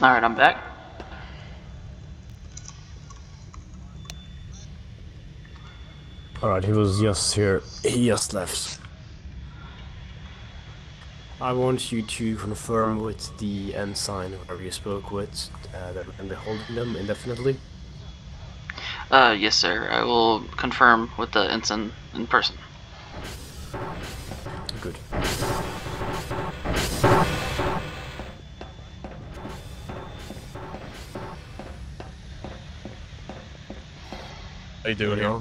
Alright, I'm back. Alright, he was just here. He just left. I want you to confirm with the ensign, whoever you spoke with, that we're going to be holding them indefinitely. Yes, sir. I will confirm with the ensign in person. Good. How you doing here?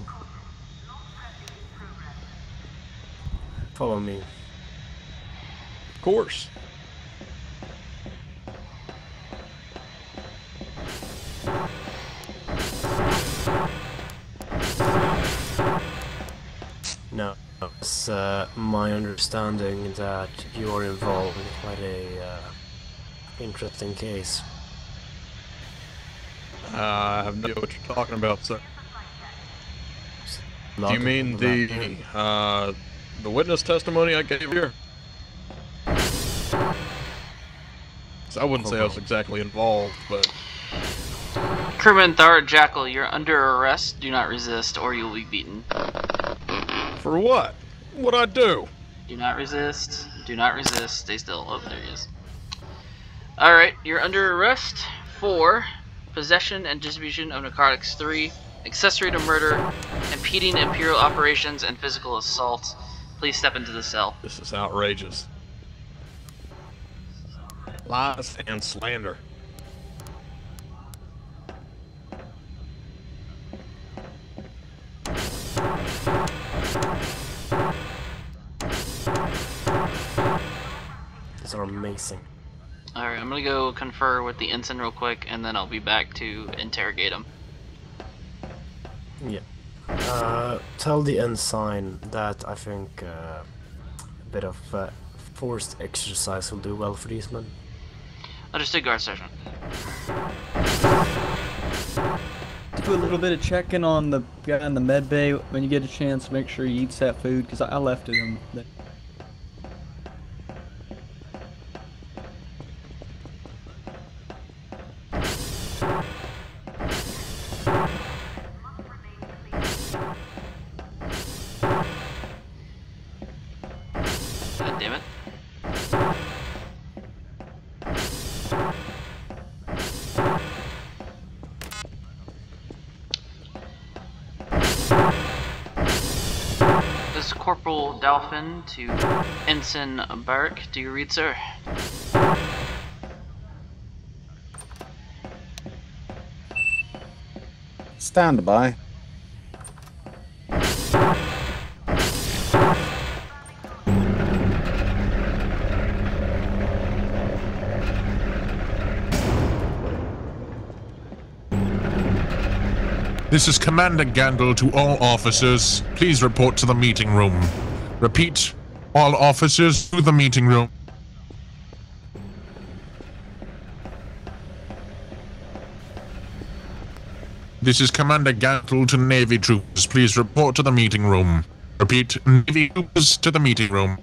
Follow me. Of course. Now, it's my understanding that you are involved in quite a interesting case. I have no idea what you're talking about, sir. Do you mean the witness testimony I gave here? So I wouldn't say I was exactly involved, but... Crewman Thar Jackal, you're under arrest. Do not resist, or you will be beaten. For what? What'd I do? Do not resist. Do not resist. Stay still. Oh, there he is. Alright, you're under arrest for possession and distribution of narcotics 3, accessory to murder, impeding imperial operations, and physical assault. Please step into the cell. This is outrageous. Lies and slander. These are amazing. Alright, I'm gonna go confer with the ensign real quick, and then I'll be back to interrogate him. Yeah. Tell the ensign that I think a bit of forced exercise will do well for these men. Understood, Guard Sergeant. Do a little bit of checking on the guy in the med bay when you get a chance. Make sure he eats that food, because I left it in there. God damn it. This is Corporal Dolphin to Ensign Barrack. Do you read, sir? Stand by. This is Commander Gandil to all officers. Please report to the meeting room. Repeat, all officers to the meeting room. This is Commander Gandil to Navy troopers. Please report to the meeting room. Repeat, Navy troopers to the meeting room.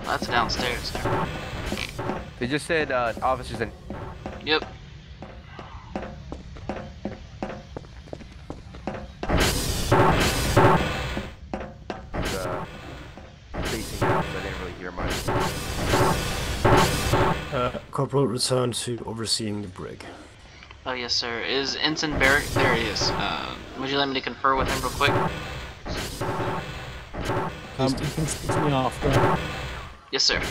That's downstairs. They just said officers and... Yep. Facing out, so I didn't really hear much. Corporal, return to overseeing the brig. Oh, yes, sir. Is Ensign Barrack? There he is. Would you like me to confer with him real quick? You can speak to me after. Yes, sir.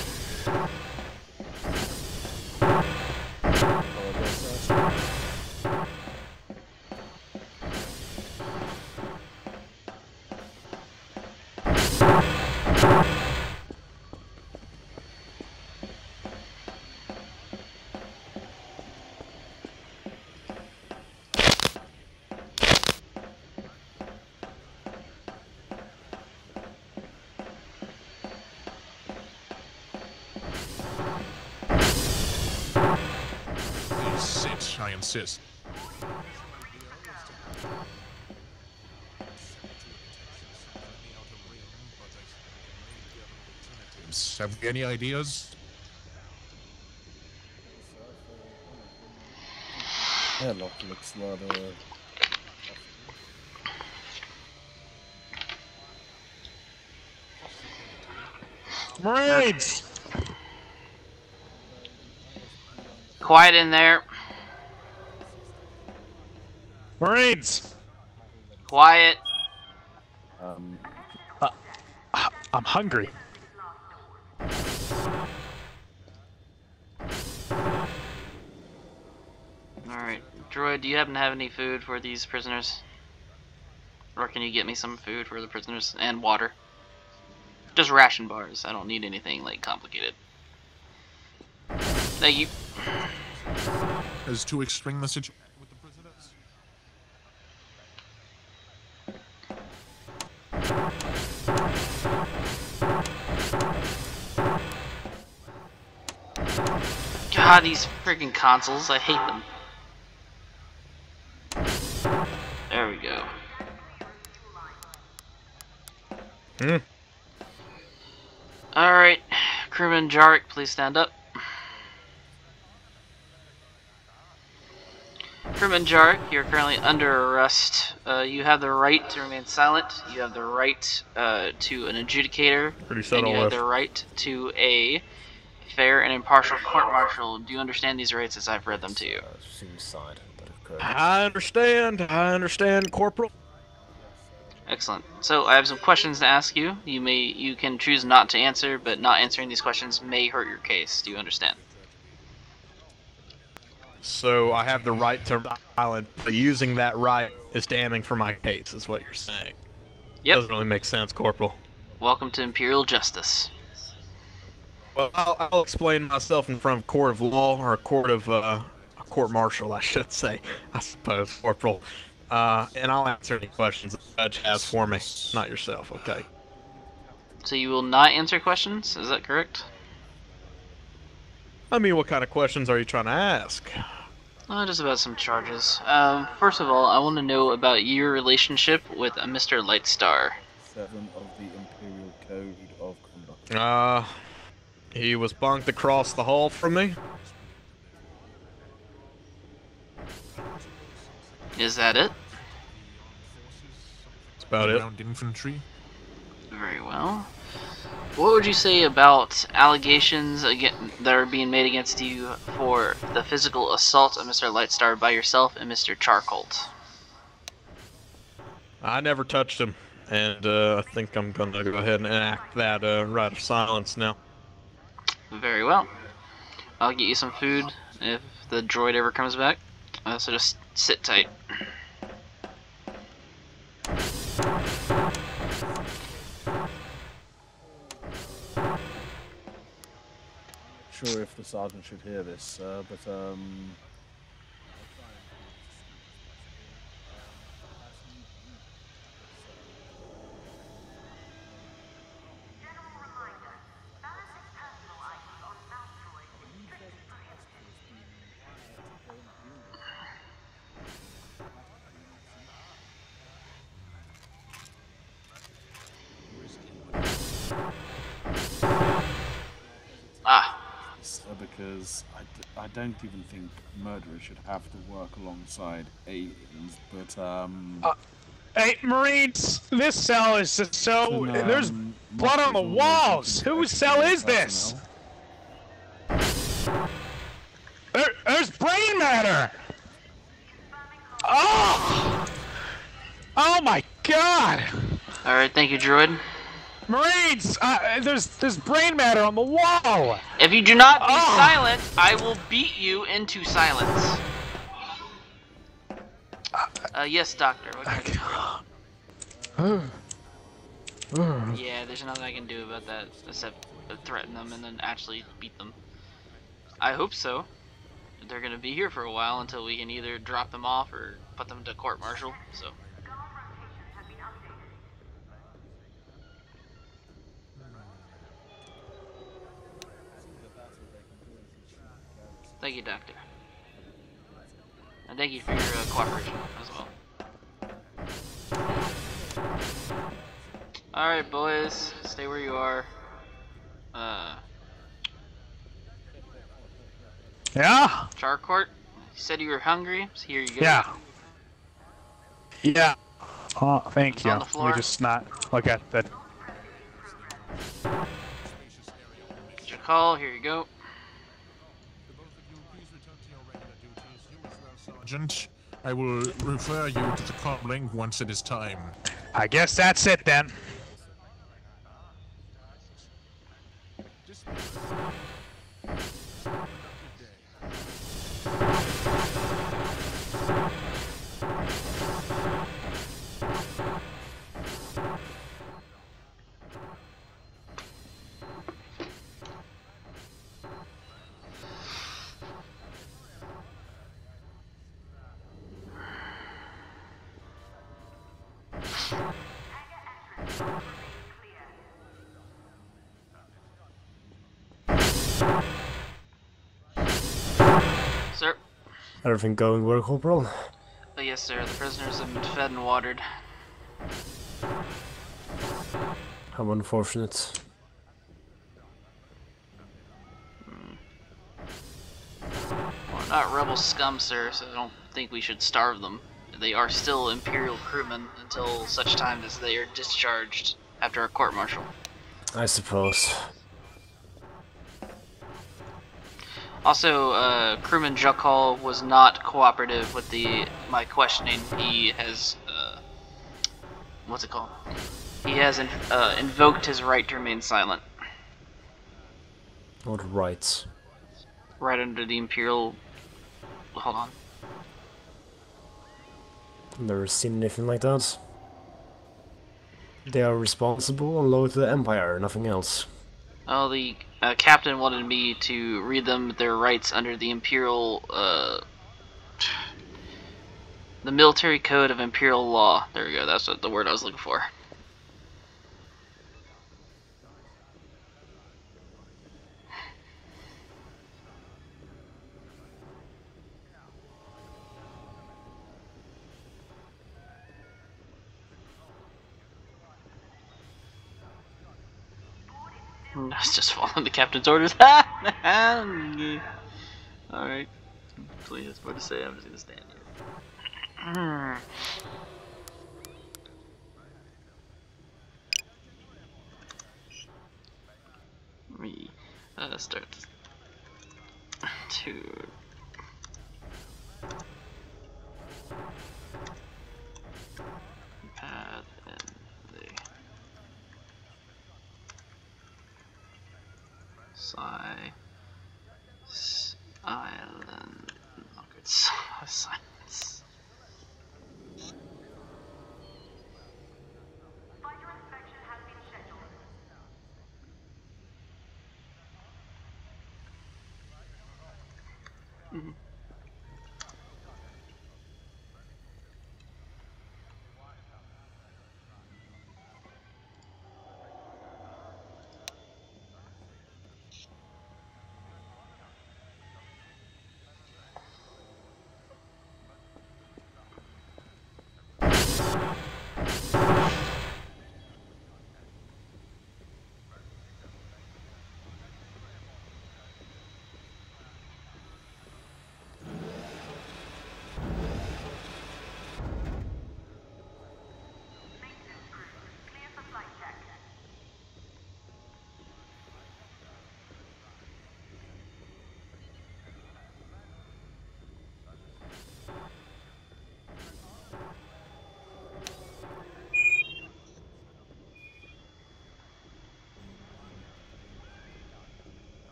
Sit, I insist. names. Have we any ideas? Airlock looks rather... Marines! Quiet in there. Marines! Quiet. I'm hungry. Alright. Droid, do you happen to have any food for these prisoners? Or can you get me some food for the prisoners? And water? Just ration bars. I don't need anything, like, complicated. Thank you. As to explain the situation with the prisoners? God, these freaking consoles. I hate them. There we go. Alright. Crewman Jarek, please stand up. Crewman Jarek, you're currently under arrest. You have the right to remain silent. You have the right to an adjudicator. Pretty And subtle you have left. the right to a fair and impartial court-martial. Do you understand these rights as I've read them to you? Suicide that occurred. I understand, Corporal. Excellent. So I have some questions to ask you. You can choose not to answer, but not answering these questions may hurt your case. Do you understand? So I have the right to remain silent, but using that right is damning for my case, is what you're saying. Yep. Doesn't really make sense, Corporal. Welcome to Imperial Justice. Well, I'll explain myself in front of a court of law, or a court-martial, I should say, I suppose, Corporal. And I'll answer any questions the judge has for me, not yourself, okay? So you will not answer questions? Is that correct? I mean, what kind of questions are you trying to ask? Just about some charges. First of all, I want to know about your relationship with Mr. Lightstar. 7 of the Imperial Code of Conduct. He was bunked across the hall from me. Is that it? That's about it. Ground infantry. Very well. What would you say about allegations that are being made against you for the physical assault of Mr. Lightstar by yourself and Mr. Charcolt? I never touched him, and I think I'm gonna go ahead and enact that right of silence now. Very well. I'll get you some food if the droid ever comes back. So just sit tight. Sure if the sergeant should hear this, but because I don't even think murderers should have to work alongside aliens, but Hey, Marines! This cell is just so... there's blood on the walls! Whose cell is this? There's brain matter! Oh! Oh my god! Alright, thank you, droid. Marines! There's brain matter on the wall! If you do not be silent, I will beat you into silence. Yes, Doctor. What can I do? Yeah, there's nothing I can do about that except threaten them and then actually beat them. I hope so. They're gonna be here for a while until we can either drop them off or put them into court-martial, so... Thank you, Doctor. And thank you for your cooperation as well. Alright, boys. Stay where you are. Yeah? Charcourt, you said you were hungry, so here you go. Yeah. Yeah. Oh, thank It's you. on the Let floor. me just not look at the... Get your call, here you go. Sergeant, I will refer you to the com link once it is time. I guess that's it then. Sir? Everything going well, Corporal? Oh, yes, sir. The prisoners have been fed and watered. How unfortunate. Well, not rebel scum, sir, so I don't think we should starve them. They are still Imperial crewmen until such time as they are discharged after a court-martial. I suppose. Also, crewman Juckall was not cooperative with my questioning. He has, what's it called? He has invoked his right to remain silent. What rights? Right under the Imperial... Hold on. Never seen anything like that. They are responsible and loyal to the Empire, nothing else. Oh, the captain wanted me to read them their rights under the Imperial, the military code of Imperial law. There we go, that's what the word I was looking for. I was just following the captain's orders. Alright. Please, that's what to say. I'm just gonna stand here. Let me start to path and the Island. Oh, good silence. Mm-hmm.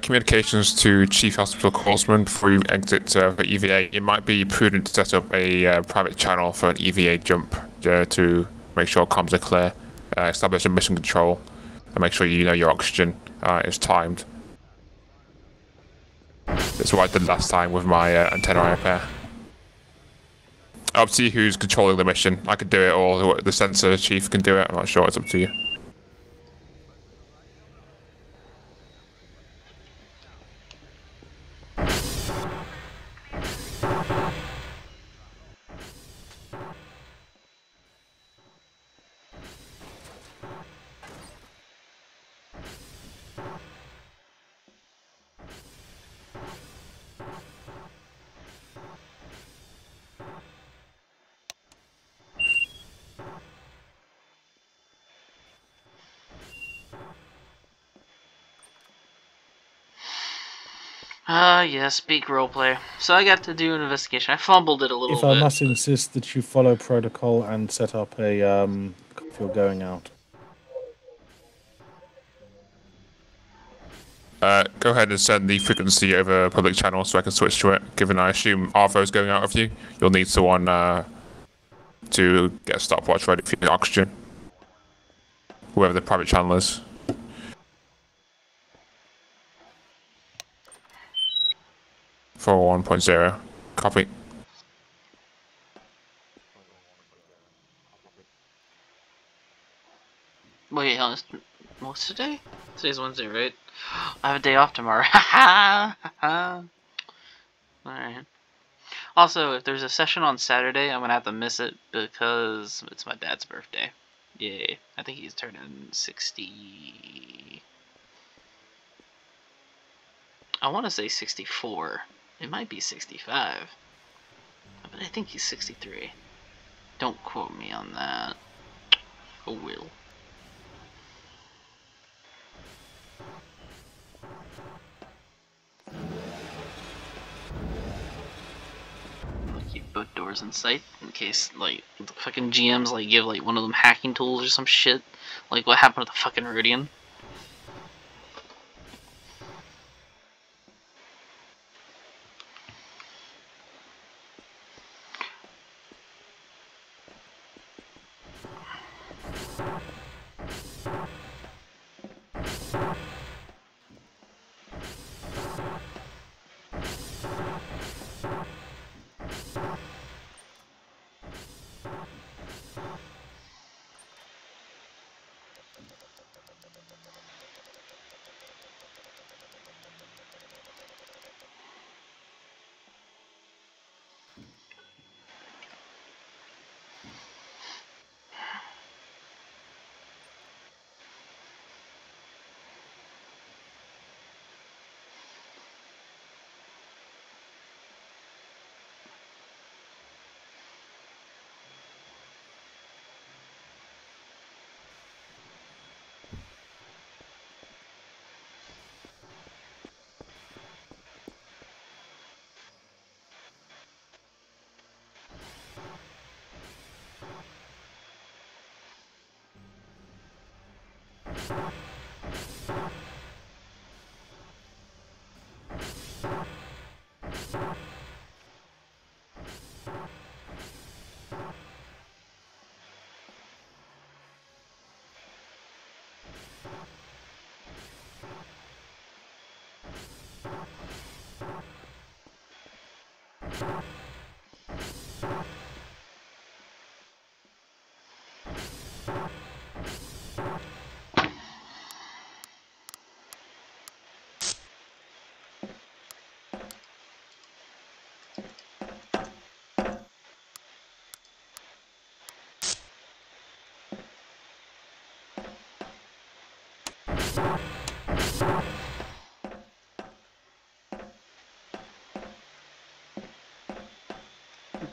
Communications to Chief Hospital Corsman before you exit the EVA. It might be prudent to set up a private channel for an EVA jump to make sure comms are clear, establish a mission control, and make sure you know your oxygen is timed. That's what I did last time with my antenna repair. Up to you who's controlling the mission. I could do it, or the sensor chief can do it. I'm not sure. It's up to you. Yes, peak roleplay. So I got to do an investigation. I fumbled it a little If bit. I must insist that you follow protocol and set up a if you're going out. Go ahead and send the frequency over public channel so I can switch to it. Given I assume Arvo's going out with you, you'll need someone to get a stopwatch ready for your oxygen. Whoever the private channel is. For 1.0. Copy. Wait, what's today? Today's Wednesday, right? I have a day off tomorrow. Alright. Also, if there's a session on Saturday, I'm gonna have to miss it because it's my dad's birthday. Yay. I think he's turning 60. I want to say 64. It might be 65. But I think he's 63. Don't quote me on that. Oh, will. Keep both doors in sight in case, like, the fucking GMs, like, give, like, one of them hacking tools or some shit. Like, what happened to the fucking Rodian?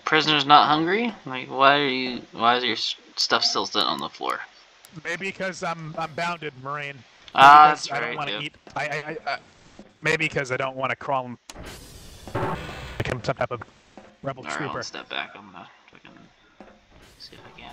Prisoner's not hungry? Like, why is your stuff still sitting on the floor? Maybe because I'm bounded, Marine. Maybe That's I don't right, want to yep. eat. Maybe because I don't want to crawl like I'm some type of rebel Alright, trooper. let's step back. I'm gonna fucking see if I can.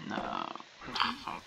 No. Fuck.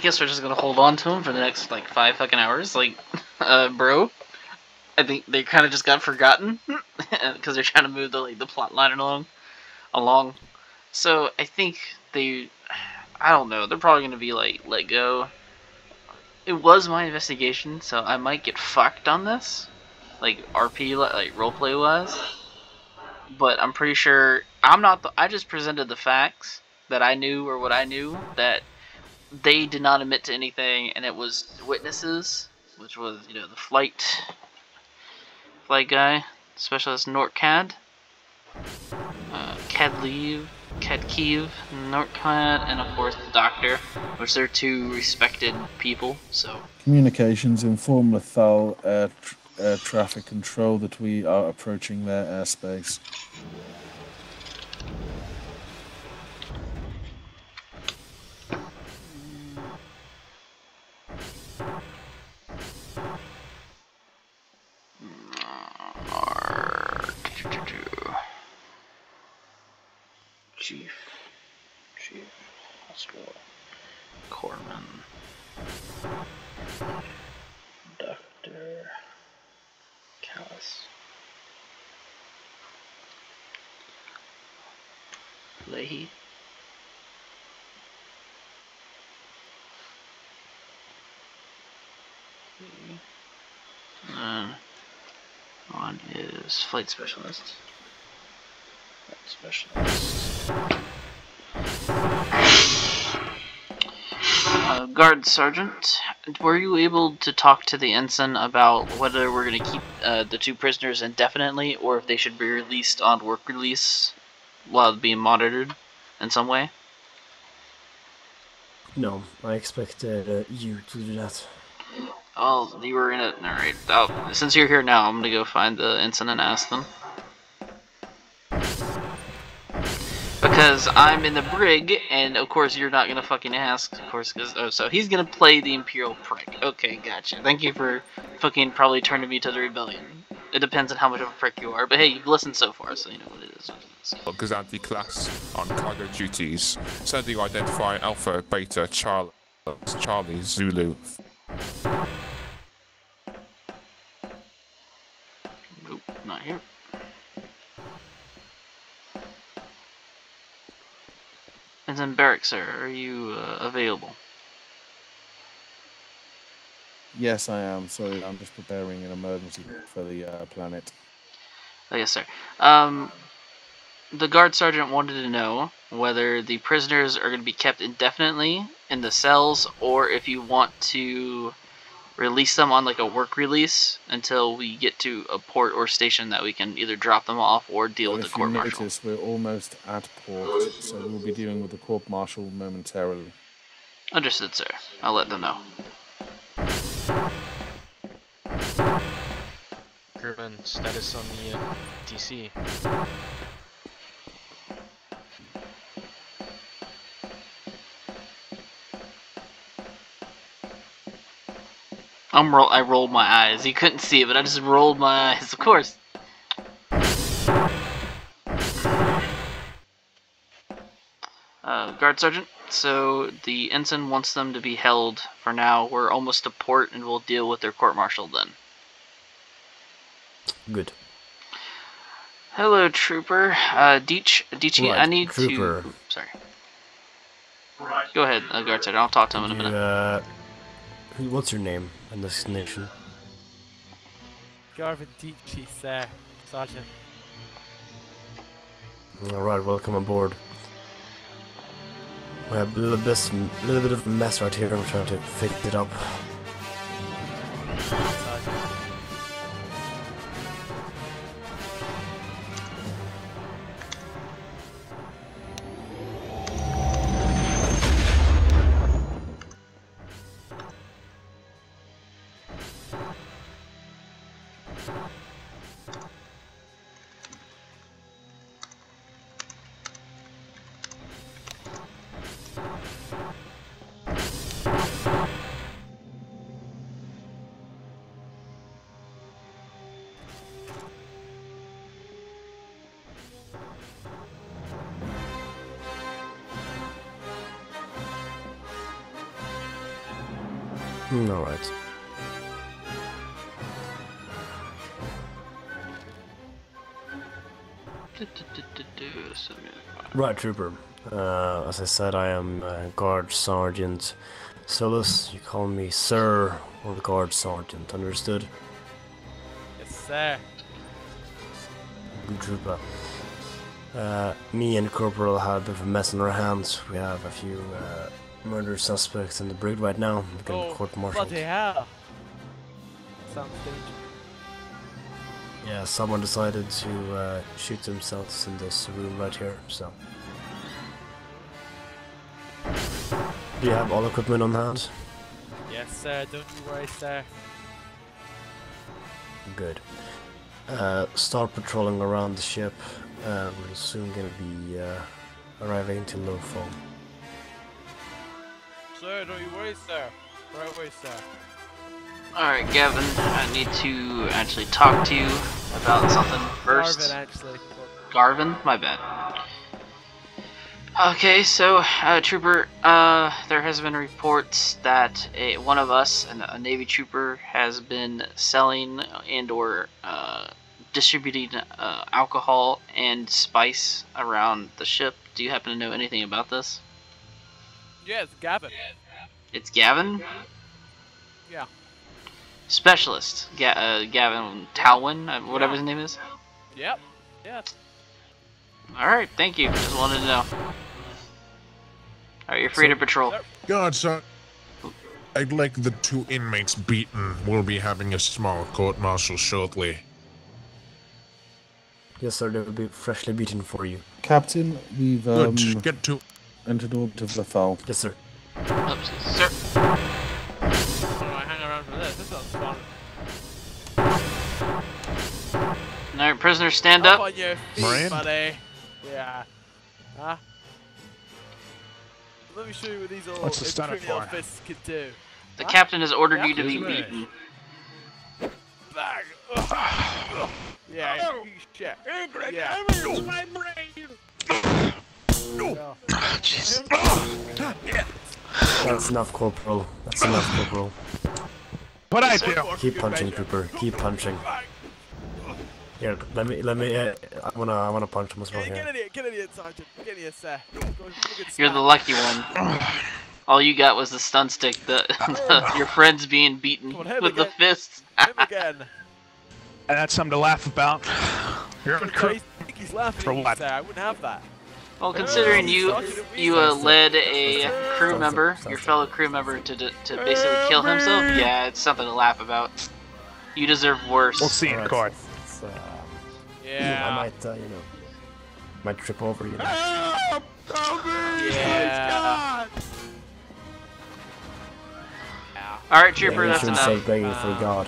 guess we're just gonna hold on to him for the next like 5 fucking hours. Like, bro, I think they kind of just got forgotten because they're trying to move the plot line along. So I think I don't know. They're probably gonna be like let go. It was my investigation, so I might get fucked on this, like RP, like roleplay wise. But I'm pretty sure I'm not. I just presented the facts that I knew or what I knew, that they did not admit to anything, and it was witnesses, which was the flight guy, specialist Nortcad, Kadleev, Nortcad, and of course the doctor, which they're two respected people. So Communications inform Lethal air traffic control that we are approaching their airspace. Chief Hospital Corpsman, Dr. Callis, Leahy, and one is flight specialist. Guard Sergeant, were you able to talk to the ensign about whether we're going to keep the two prisoners indefinitely, or if they should be released on work release while being monitored in some way? No, I expected you to do that. Oh, you were in it. Alright. Oh, since you're here now, I'm going to go find the ensign and ask them. Because I'm in the brig, and of course you're not gonna fucking ask, of course, because so he's gonna play the Imperial prick. Okay, gotcha. Thank you for fucking probably turning me to the rebellion. It depends on how much of a prick you are, but hey, you've listened so far, so you know what it is. Gazanti class on cargo duties. Sending identify Alpha, Beta, Charlie, Zulu. Nope, not here. And then Barrack, sir, are you available? Yes, I am. Sorry, I'm just preparing an emergency for the planet. Oh, yes, sir. The guard sergeant wanted to know whether the prisoners are going to be kept indefinitely in the cells, or if you want to release them on like a work release until we get to a port or station that we can either drop them off or deal with the court martial. If you notice, we're almost at port, so we'll be dealing with the court martial momentarily. Understood, sir. I'll let them know. Crewman, status on the DC. I rolled my eyes. You couldn't see it, but I just rolled my eyes, of course. Guard Sergeant, so the ensign wants them to be held for now. We're almost to port, and we'll deal with their court-martial then. Good. Hello, Trooper. Deechie, right, I need Trooper. to... Sorry. Go ahead, Guard Sergeant. I'll talk to him in a minute. What's your name and destination? Garvin Deechie, sir. Sergeant. Alright, welcome aboard. We have a little bit of a mess right here. I'm trying to fix it up. Sergeant. Alright. Right, Trooper. As I said, I am Guard Sergeant Solus. You call me Sir or Guard Sergeant, understood? Yes, sir. Good Trooper. Me and Corporal have a bit of a mess on our hands. We have a few murder suspects in the brig right now. We're getting court-martialed. Bloody hell. Sounds dangerous. Yeah, someone decided to shoot themselves in this room right here, so... Do you have all equipment on hand? Yes, sir. Don't you worry, sir. Good. Start patrolling around the ship. We're soon gonna be arriving to low foam. Sir, don't you worry, sir. Right away, sir. Alright, Gavin, I need to actually talk to you about something first. Garvin, actually. Garvin? My bad. Okay, so, Trooper, there has been reports that one of us, a Navy trooper, has been selling and or distributing alcohol and spice around the ship. Do you happen to know anything about this? Yeah, it's Gavin. It's Gavin? Yeah. Specialist. Gavin Talwin, whatever his name is? Yep. Yeah. Alright, thank you. Just wanted to know. Alright, you're free to patrol. God, sir. I'd like the 2 inmates beaten. We'll be having a small court-martial shortly. Yes, sir, they will be freshly beaten for you. Captain, we've Good, get to... entered orbit of the foul. Yes, sir. Oops, sir. I hang around for this. This sounds fun. Alright, prisoners, stand up. On your feet, buddy. Yeah. Huh? Let me show you what these old imperial fists can do. The captain has ordered you to be beaten. Bang! Yeah, shit. Yeah. My brain! Jesus. That's enough, Corporal. That's enough, Corporal. What I do? Keep punching, Trooper. Keep punching. Here, let me. I wanna punch him as well here. Get in here, Sergeant. Get in here, sir. You're the lucky one. All you got was the stun stick. Your friends being beaten with the fists. Him again. And that's something to laugh about. You're on crew. I think he's laughing For at you, what? sir. I wouldn't have that. Well, considering you led a crew member, your fellow crew member, to basically kill himself, yeah, it's something to laugh about. You deserve worse. We'll see in court. Yeah. I might, might trip over, you know. Yeah. Alright, Trooper, Yeah, that's shouldn't say enough. begging for God.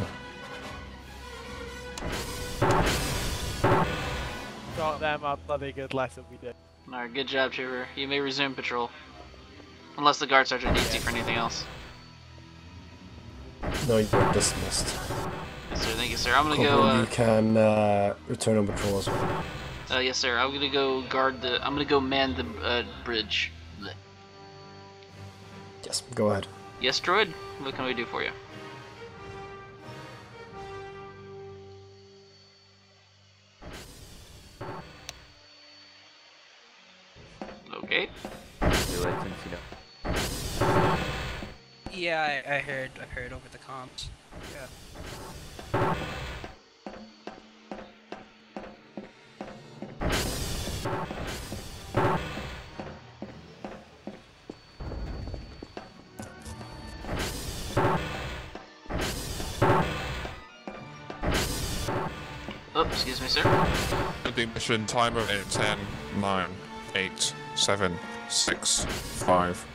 Got them a bloody good lesson we did. Alright, good job, Trooper. You may resume patrol. Unless the guard sergeant needs you for anything else. No, you're dismissed. Yes, sir. Thank you, sir. I'm gonna Corporal, go. you can return on patrol as well. Yes, sir. I'm gonna go guard the. I'm gonna go man the bridge. Blech. Yes, go ahead. Yes, droid. What can we do for you? Okay. Do it since you know. Yeah, I heard over the comms. Yeah. Oh, excuse me, sir. The mission timer at 10, 9, 8, 7, 6, 5.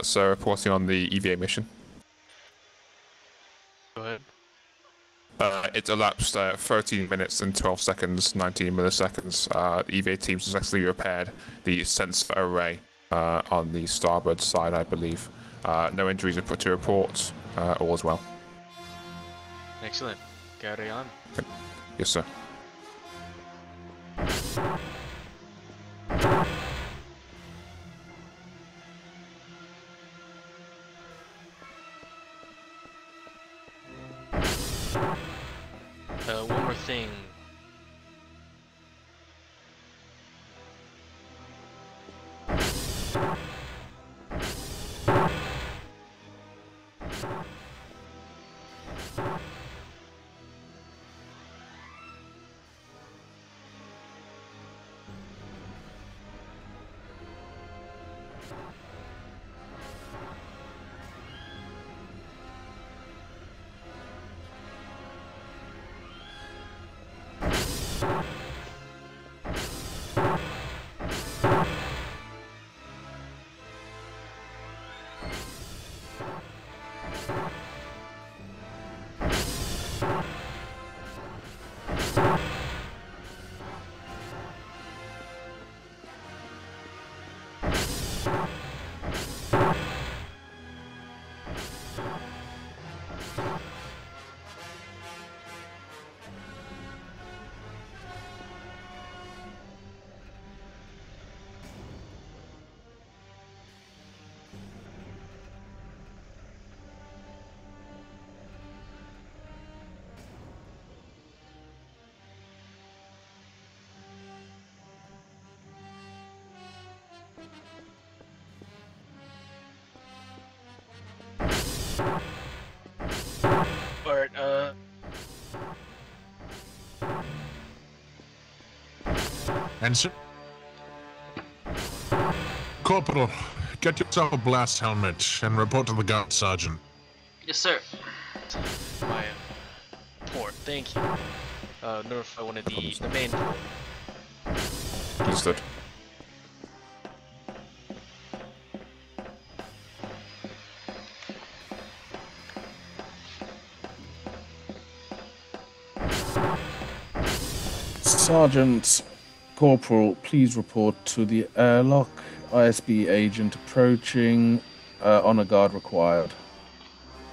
So reporting on the EVA mission. Go ahead. It elapsed 13 minutes and 12 seconds, 19 milliseconds. The EVA team successfully repaired the sensor array on the starboard side, I believe. No injuries are put to report. All is well. Excellent. Carry on. Yes, sir. One more thing. Alright, Answer. Corporal, get yourself a blast helmet and report to the guard sergeant. Yes, sir. my port. Thank you. Notify one of the main port. Understood. Sergeant, Corporal, please report to the airlock. ISB agent approaching. Honor guard required.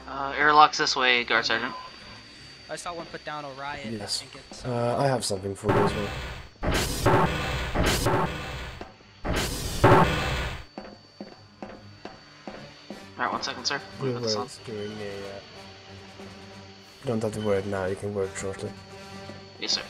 Airlock's this way, Guard Sergeant. I saw one put down a riot. Yes. And get some, I have something for you as well. Alright, 1 second, sir. We'll Put this wear on. it during a... You don't have to wear it now, you can wear it shortly. Yes, sir.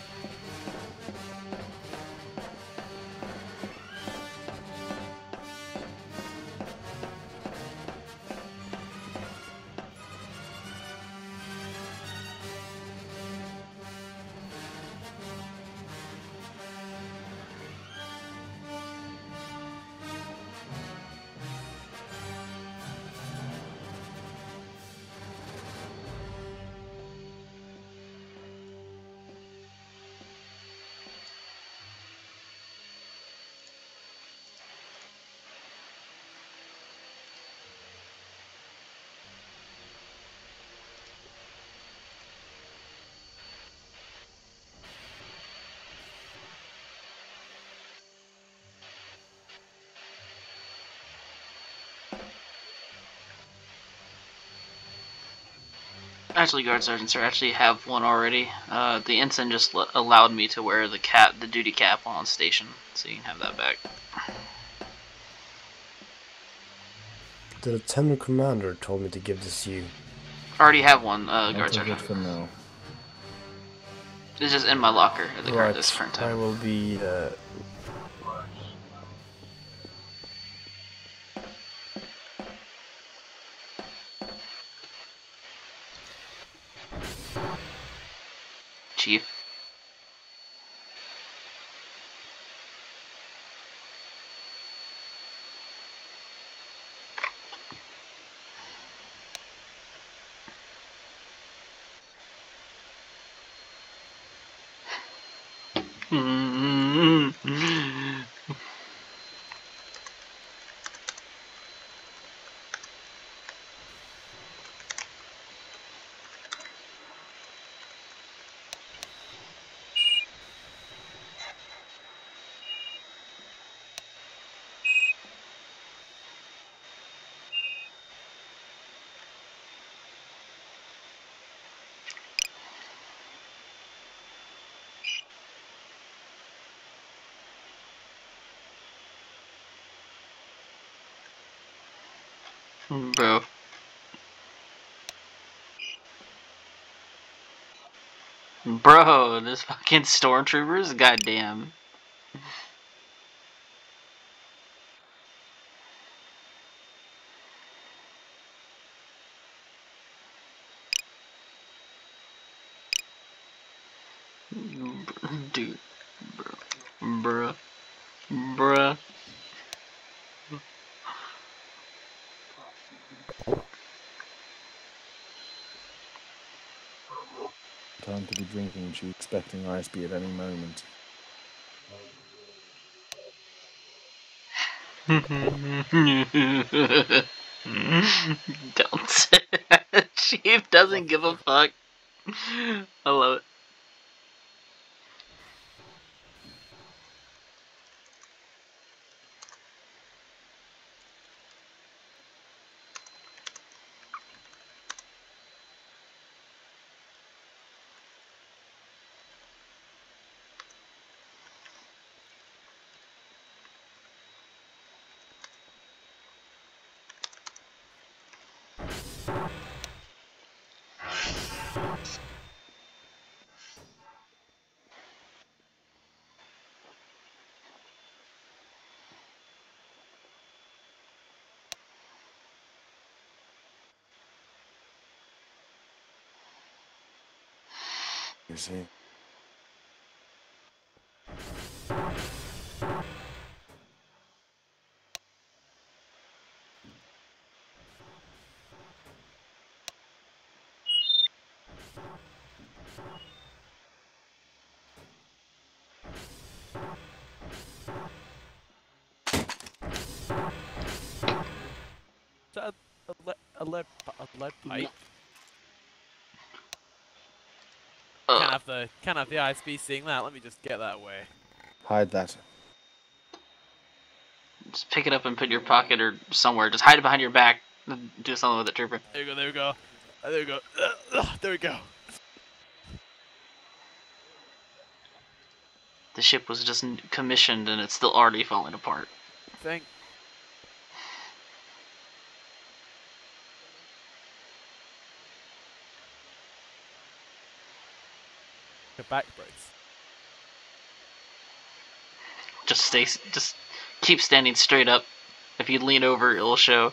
Actually, Guard Sergeant, sir, I actually have one already. The ensign just allowed me to wear the duty cap while on station, so you can have that back. The lieutenant commander told me to give this to you. I already have one, Guard I'll take Sergeant. it for now. It's just in my locker at the Right, this current I time. will be... Chief. Bro. Bro, this fucking stormtroopers, goddamn. Dude, bruh. Time to be drinking and she's expecting ISB at any moment. Don't say that. Chief doesn't give a fuck. I love it. You see? A lead pipe. Can't have the ISB seeing that. Let me just get that away. Hide that. Just pick it up and put it in your pocket or somewhere. Just hide it behind your back. Do something with it, Trooper. There we go, there we go. There we go. There we go. The ship was just commissioned and it's still already falling apart. Thank. The back brace. Just keep standing straight up. If you lean over, it'll show.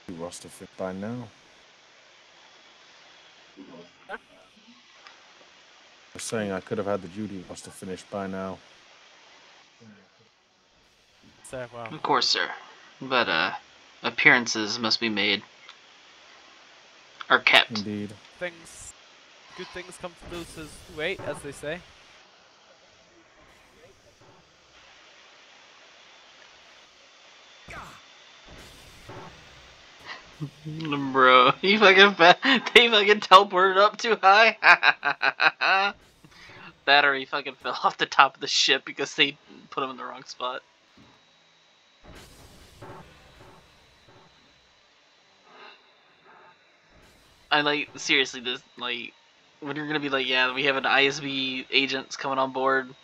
You must have fit by now. I was saying I could have had the duty must have finished by now. So, well. Of course, sir. But, appearances must be made. Or kept. Indeed. Good things come to those who wait, as they say. Bro, they fucking teleported up too high. That or he fucking fell off the top of the ship because they put him in the wrong spot. I like, seriously, this, like, when you're gonna be like, yeah, we have an ISB agents coming on board,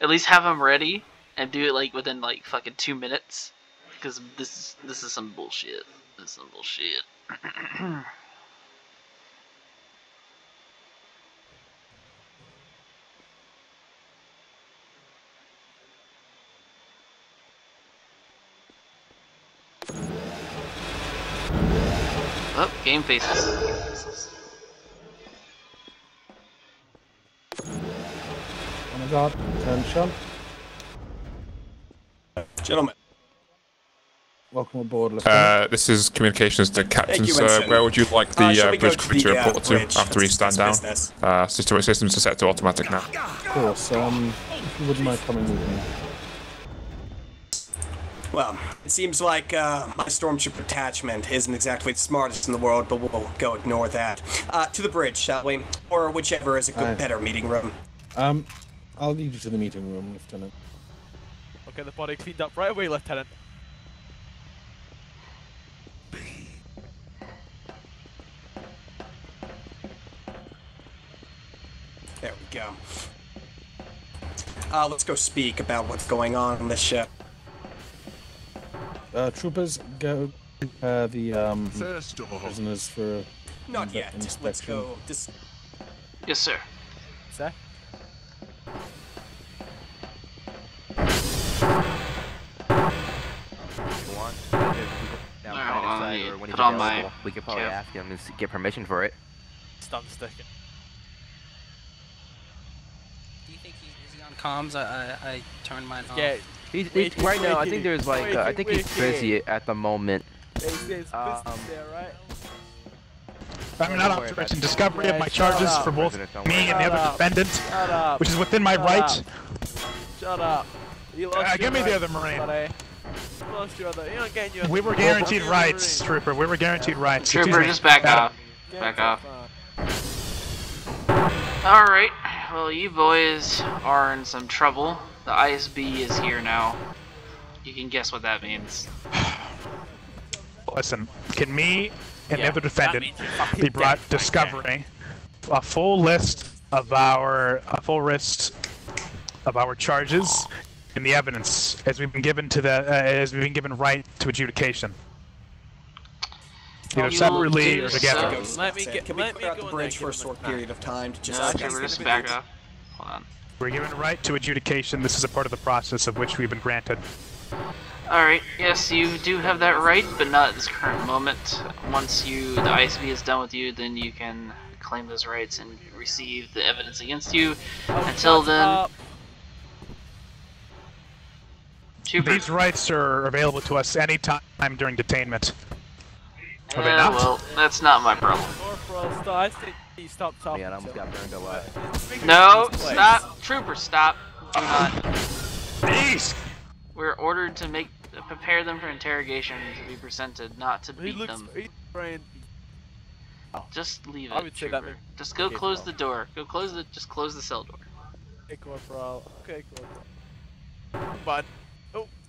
at least have them ready and do it like within like fucking 2 minutes. because this is some bullshit. This is some bullshit. Oh, game faces. Oh my god, attention. Gentlemen. Welcome aboard, Lieutenant. This is communications to Captain, you, sir. Ensign. Where would you like the shall we go bridge to crew to the, report to bridge? after we stand down? Business. Systems are set to automatic now. Of course, if you wouldn't mind coming with me. Well, it seems like my stormship attachment isn't exactly the smartest in the world, but we'll go ignore that. To the bridge, shall we? Or whichever is a good, better meeting room. I'll lead you to the meeting room, Lieutenant. Okay, the body cleaned up right away, Lieutenant. There we go. Let's go speak about what's going on this ship. Troopers, go the prisoners for Not yet. inspection. Let's go. Yes, sir. Sir? Put on my. We could probably ask him to get permission for it. Stop sticking. Do you think is he on comms? I turned mine off. Yeah. He's right now. I think there's like I think he's busy at the moment. There, right? I'm not authorizing discovery of my charges for both me and the other defendant, which is within my rights. Shut up. You lost Give me the other Marine. Buddy. You lost your other. You're not getting your. We were guaranteed rights, Trooper. We were guaranteed rights. Trooper, just back off. Back off. Alright. Well, you boys are in some trouble. The ISB is here now. You can guess what that means. Listen, can me and the other defendant be brought discovery a full list of our charges and the evidence as we've been given to the right to adjudication. Either separately or together. Let me get. Can we clear out the bridge for a short period of time to just just back up. Hold on. We're given right to adjudication. This is a part of the process of which we've been granted. Alright, yes, you do have that right, but not at this current moment. Once the ISB is done with you, then you can claim those rights and receive the evidence against you. Until then... These rights are available to us anytime during detainment. Are they not? Well, that's not my problem. I think you stop talking. Man, I almost got burned alive. No, stop. Trooper, stop. Do not. Please! We're ordered to prepare them for interrogation to be presented, not to beat them. Just leave it, Trooper. Just go close the door. Just close the cell door. Okay, Corporal. Okay, Corporal. Button.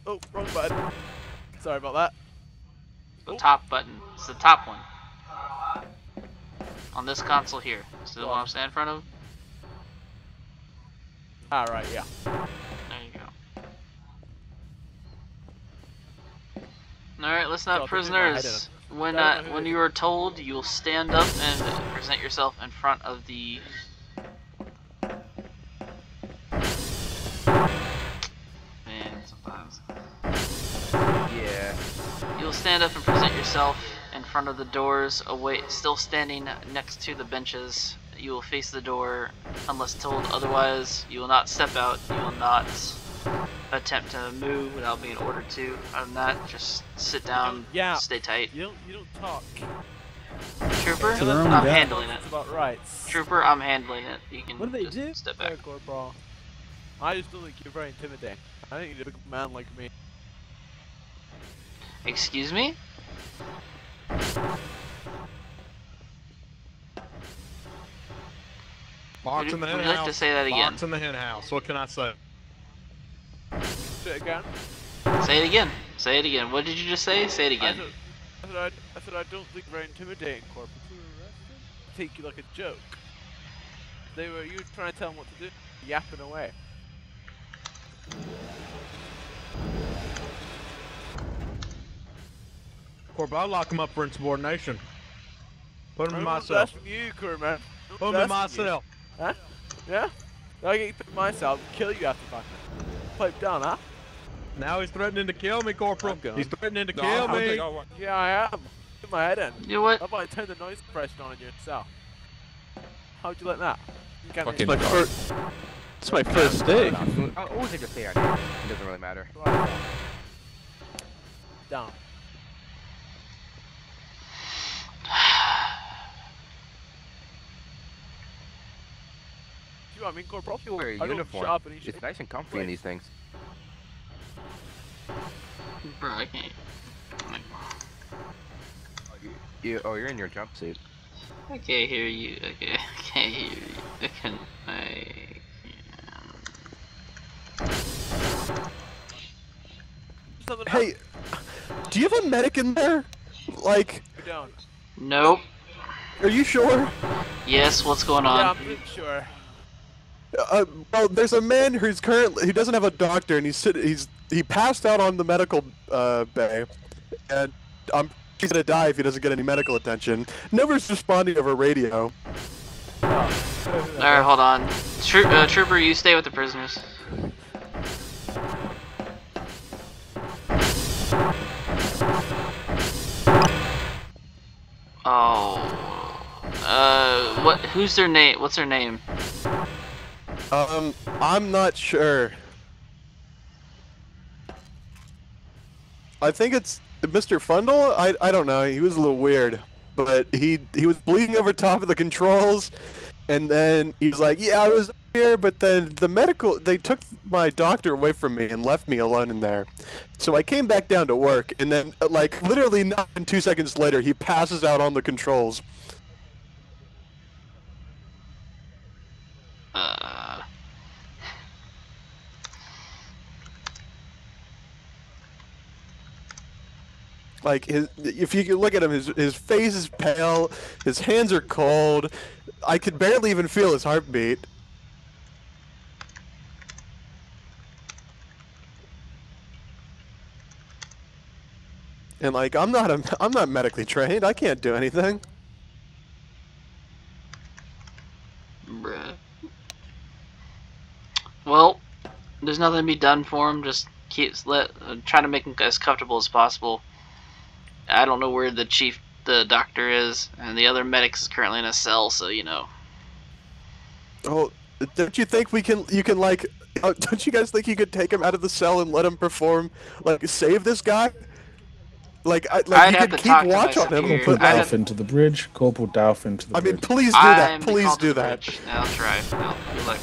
Oh, wrong button. Sorry about that. The top button. It's the top one. On this console here. See the one I'm standing in front of? Alright, yeah. There you go. Alright, listen up, prisoners. When you are told, you will stand up and present yourself in front of the... Man, sometimes. Yeah. You'll stand up and present yourself in front of the doors, still standing next to the benches. You will face the door unless told otherwise. You will not step out. You will not attempt to move without being ordered to. Other than that, just sit down, stay tight. You don't talk. Trooper, I'm handling it. It's about rights. Trooper, I'm handling it. You can what do they do? Step back. Corporal. I just don't think you're very intimidating. I think you're a big man like me. Excuse me? Box in the hen Would house. you like to say that again? Box in the hen house. What can I say? Say it again. Say it again. Say it again. What did you just say? Say it again. I said I don't think you're very intimidating, Corporal. I take you like a joke. You were trying to tell them what to do, yapping away. Corporal, I'll lock him up for insubordination. Put him in my That's cell. from you, crewman. Put him in my cell. Huh? Yeah? I'll get you put in my cell and kill you after fucking pipe down, huh? Now he's threatening to kill me, Corporal. He's threatening to kill me. Yeah, I am. Put my head in. You know what? How about I turn the noise suppression on in your cell? How'd you like that? You can't Fucking It's my first day. I'll always just say it doesn't really matter. Down. You know what I mean, Corporal? You wear a I don't uniform. shop any shit. It's nice and comfy in these things. Bro, I can't. You're in your jumpsuit. I can't hear you. Okay, I can't hear you. I can. Hey, do you have a medic in there? Like. We don't. Nope. Are you sure? Yes. What's going on? Yeah, I'm pretty sure. Well, there's a man who's he doesn't have a doctor, and he passed out on the medical bay, and he's gonna die if he doesn't get any medical attention. Nobody's responding over radio. Alright, hold on. Trooper, you stay with the prisoners. Oh. Who's their name? What's their name? I'm not sure. I think it's Mr. Fundle? I don't know. He was a little weird. But he was bleeding over top of the controls, and then he was like, yeah, I was here, but then they took my doctor away from me and left me alone in there. So I came back down to work, and then, like, literally not even 2 seconds later, he passes out on the controls. Like, if you look at him, his face is pale, his hands are cold. I could barely even feel his heartbeat. And like, I'm not medically trained. I can't do anything. Bruh. Well, there's nothing to be done for him. Just try to make him as comfortable as possible. I don't know where the doctor is, and the other medics is currently in a cell, so you know. Oh, don't you think you can like, don't you guys think you could take him out of the cell and let him perform, like, save this guy? Like you could keep watch on him. Corporal Dolphin to the bridge. Corporal Dolphin to the bridge. I mean, please do that. Please do that. I'll try. Good luck.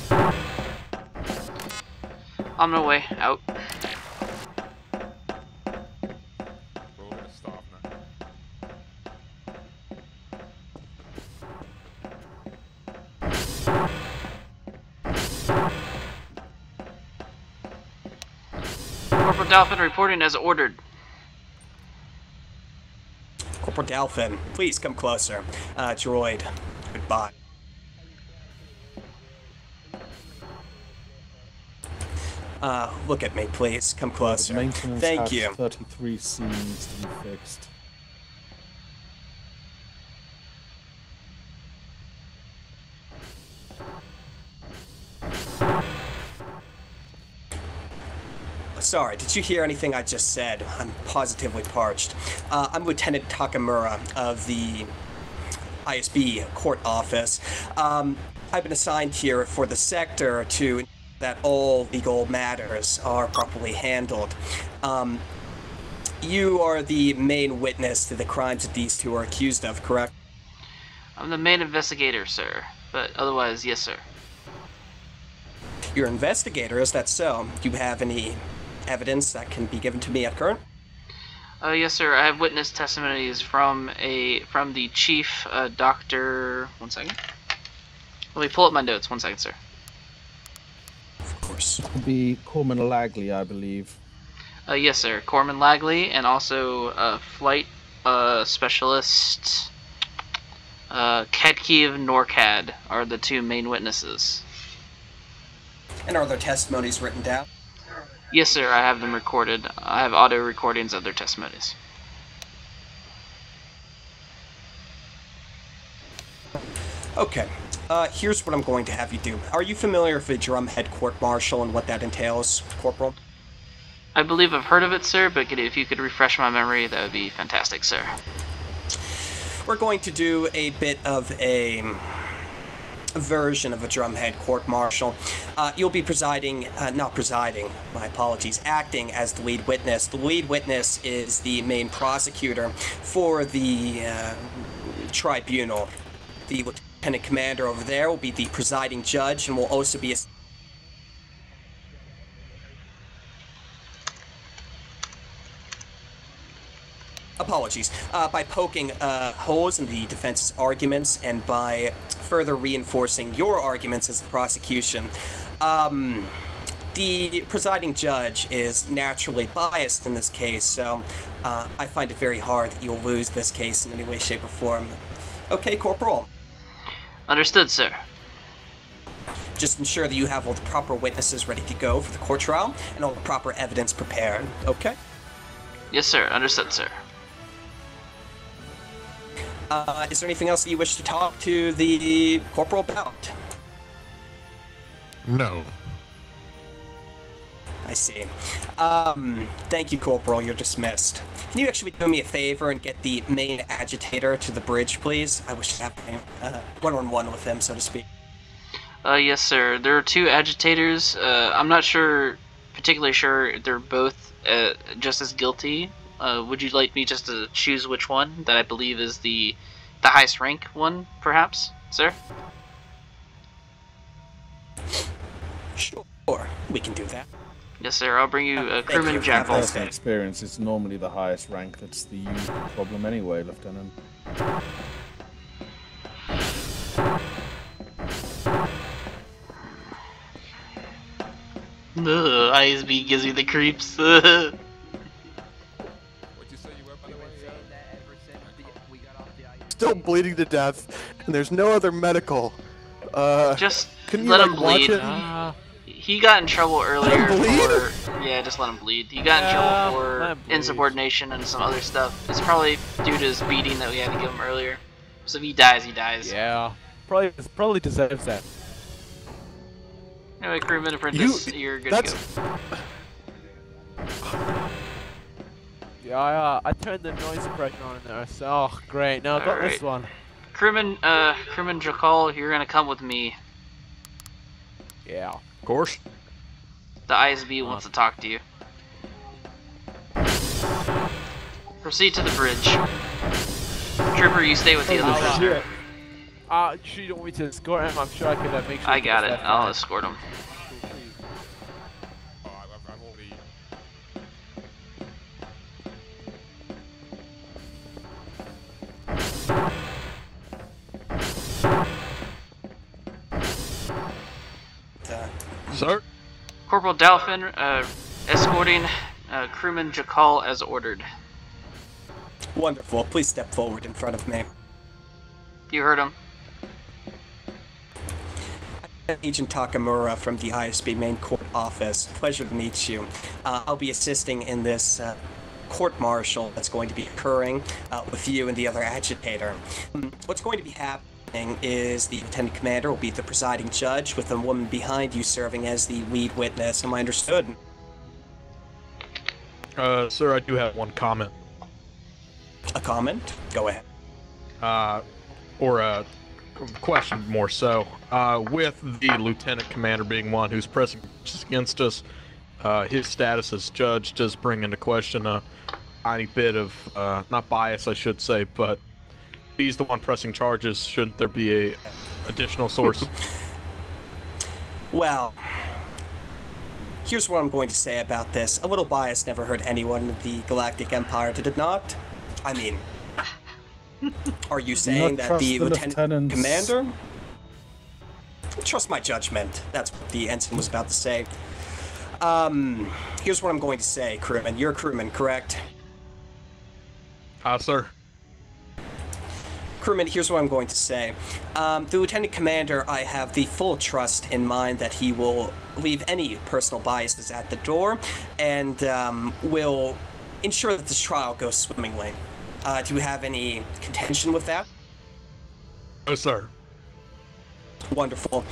On my way out. Corporal Dolphin reporting as ordered. Corporal Dolphin, please come closer. Droid, goodbye. Look at me, please. Come closer. Maintenance Thank you. 33C needs to be fixed. Sorry, did you hear anything I just said? I'm positively parched. I'm Lieutenant Takamura of the ISB court office. I've been assigned here for the sector to that all legal matters are properly handled. You are the main witness to the crimes that these two are accused of, correct? I'm the main investigator, sir. But otherwise, yes, sir. You're an investigator, is that so? Do you have any evidence that can be given to me at current? Yes, sir. I have witness testimonies from the chief, Doctor. 1 second. Let me pull up my notes. 1 second, sir. Of course. It will be Corman Lagley, I believe. Yes, sir. Corman Lagley, and also flight specialist Kedkiev Norcad are the two main witnesses. And are their testimonies written down? Yes, sir. I have them recorded. I have audio recordings of their testimonies. Okay. Here's what I'm going to have you do. Are you familiar with the drumhead court-martial and what that entails, Corporal? I believe I've heard of it, sir, but if you could refresh my memory, that would be fantastic, sir. We're going to do a bit of a version of a drumhead court-martial. You'll be my apologies, acting as the lead witness. The lead witness is the main prosecutor for the tribunal. The lieutenant commander over there will be the presiding judge and will also be a... Apologies. By poking holes in the defense's arguments and by further reinforcing your arguments as the prosecution. The presiding judge is naturally biased in this case, so I find it very hard that you'll lose this case in any way, shape, or form. Okay, Corporal. Understood, sir. Just ensure that you have all the proper witnesses ready to go for the court trial and all the proper evidence prepared, okay? Yes, sir. Understood, sir. Is there anything else that you wish to talk to the corporal about? No. I see. Thank you, Corporal. You're dismissed. Can you actually do me a favor and get the main agitator to the bridge, please? I wish to have one-on-one with him, so to speak. Yes, sir. There are two agitators. I'm not particularly sure they're both just as guilty. Would you like me just to choose which one that I believe is the highest rank one, perhaps, sir? Sure, we can do that. Yes, sir. I'll bring you crewman Jack. Personal experience, it's normally the highest rank that's the usual problem anyway, Lieutenant. ISB gives me the creeps. Still bleeding to death, and there's no other medical. Just couldn't you, let like, him bleed. He got in trouble earlier for... Yeah, just let him bleed. He got in trouble for insubordination and some other stuff. It's probably due to his beating that we had to give him earlier. So if he dies, he dies. Yeah, probably deserves that. Anyway, crewman apprentice, you're good to go. Yeah, I turned the noise suppression on in there, so great. Now I got this one. Crewman Jakal, you're gonna come with me. Yeah. Of course. The ISB wants to talk to you. Proceed to the bridge. Trooper, you stay with the other prisoner. Sure you don't want me to escort him? I'm sure I could make sure. I got it. I'll escort him. Sir? Corporal Dalphin, escorting crewman Jakal as ordered. Wonderful. Please step forward in front of me. You heard him. Agent Takamura from the ISB main court office. Pleasure to meet you. I'll be assisting in this court-martial that's going to be occurring with you and the other agitator. What's going to be happening is the lieutenant commander will be the presiding judge with a woman behind you serving as the lead witness. Am I understood? Sir, I do have one comment. A comment? Go ahead. Or a question more so. With the lieutenant commander being one who's pressing against us, his status as judge does bring into question a tiny bit of, not bias I should say, but he's the one pressing charges. Shouldn't there be a additional source? Well, here's what I'm going to say about this. A little bias never hurt anyone in the Galactic Empire, did it not? I mean, are you saying that the lieutenant commander? Trust my judgment. That's what the ensign was about to say. Here's what I'm going to say, crewman. You're a crewman, correct? Sir. Crewman, here's what I'm going to say. The lieutenant commander, I have the full trust in mind that he will leave any personal biases at the door and will ensure that this trial goes swimmingly. Do you have any contention with that? No, sir. Wonderful.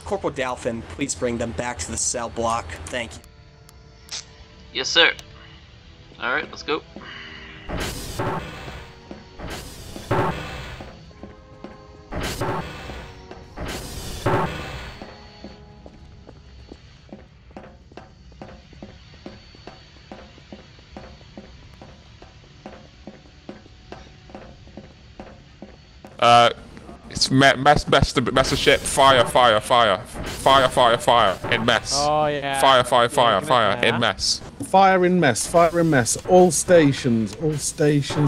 Corporal Dalphin, please bring them back to the cell block. Thank you. Yes, sir. Alright, let's go. It's mess the ship. Fire, in mess. Oh yeah. Fire, in mess. Fire in mess. All stations,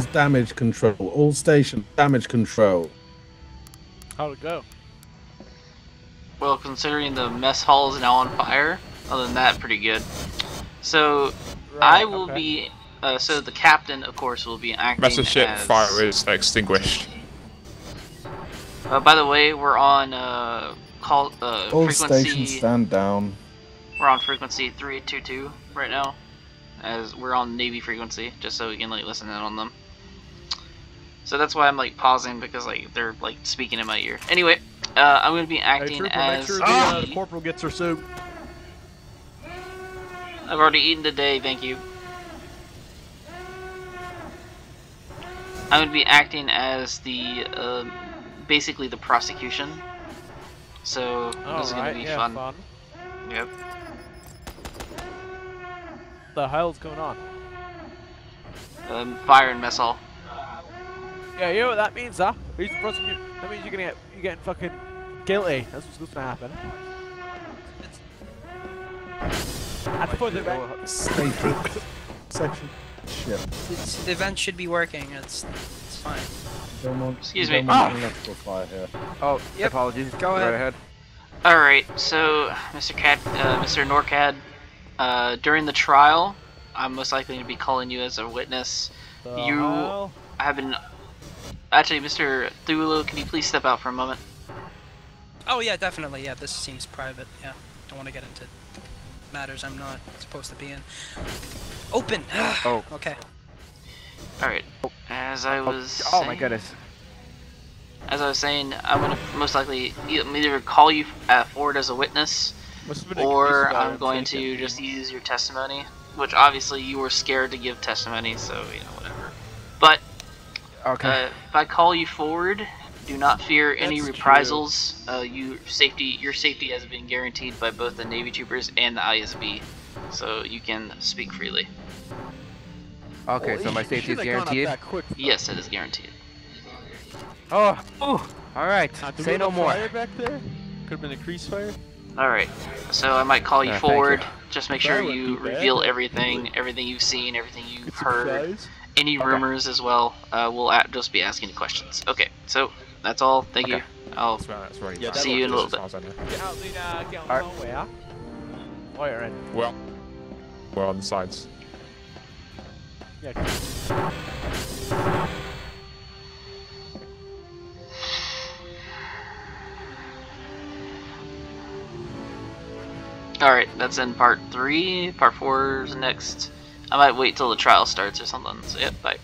damage control. All stations, damage control. How'd it go? Well, considering the mess hall is now on fire, other than that, pretty good. So, Right, I will be, so the captain, of course, will be acting Mess the ship. as... Fire is extinguished. by the way, we're on, All frequency... stations stand down. We're on frequency 322 right now, as we're on Navy frequency, just so we can, like, listen in on them. So that's why I'm, like, pausing, because, like, they're, like, speaking in my ear. Anyway, I'm going to be acting Trooper, as make sure the corporal gets her soup. I've already eaten today, thank you. I'm going to be acting as the, basically the prosecution. So, this is going to be fun. Yep. What the hell's going on? Fire in mess hall. Yeah, you know what that means, huh? Who's the prosecutor? That means you're getting fucking guilty. That's what's gonna happen. At the point of Section. Shit. The event should be working. It's fine. Excuse me. Fire here. Oh, Yep. apologies. Go ahead. Alright, so, Mr. Norcad, during the trial, I'm most likely to be calling you as a witness. You have been... Actually, Mr. Thulo, can you please step out for a moment? Oh yeah, definitely. Yeah, this seems private. Yeah, don't want to get into matters I'm not supposed to be in. Open. Oh. Okay. Alright, as I was Oh saying, my goodness. As I was saying, I'm going to most likely either call you forward as a witness, or I'm going to just use your testimony, which obviously you were scared to give testimony, so, you know, whatever. But, okay. if I call you forward, do not fear any reprisals. Your safety has been guaranteed by both the Navy Troopers and the ISB, so you can speak freely. Okay, so my safety is guaranteed? Yes, it is guaranteed. Oh, alright. Say no more. Fire back there? Could have been a crease fire. Alright, so I might call you forward. you. Just make sure you reveal everything you've seen, everything you've heard, any rumors as well. We'll just be asking you questions. Okay, so that's all. Thank you. I'll see you in a little bit. Get out the hallway, huh? Oh, you're in. Well, we're on the sides. Yeah. Alright, that's in part 3. Part 4 is next. I might wait till the trial starts or something. So, yep, bye.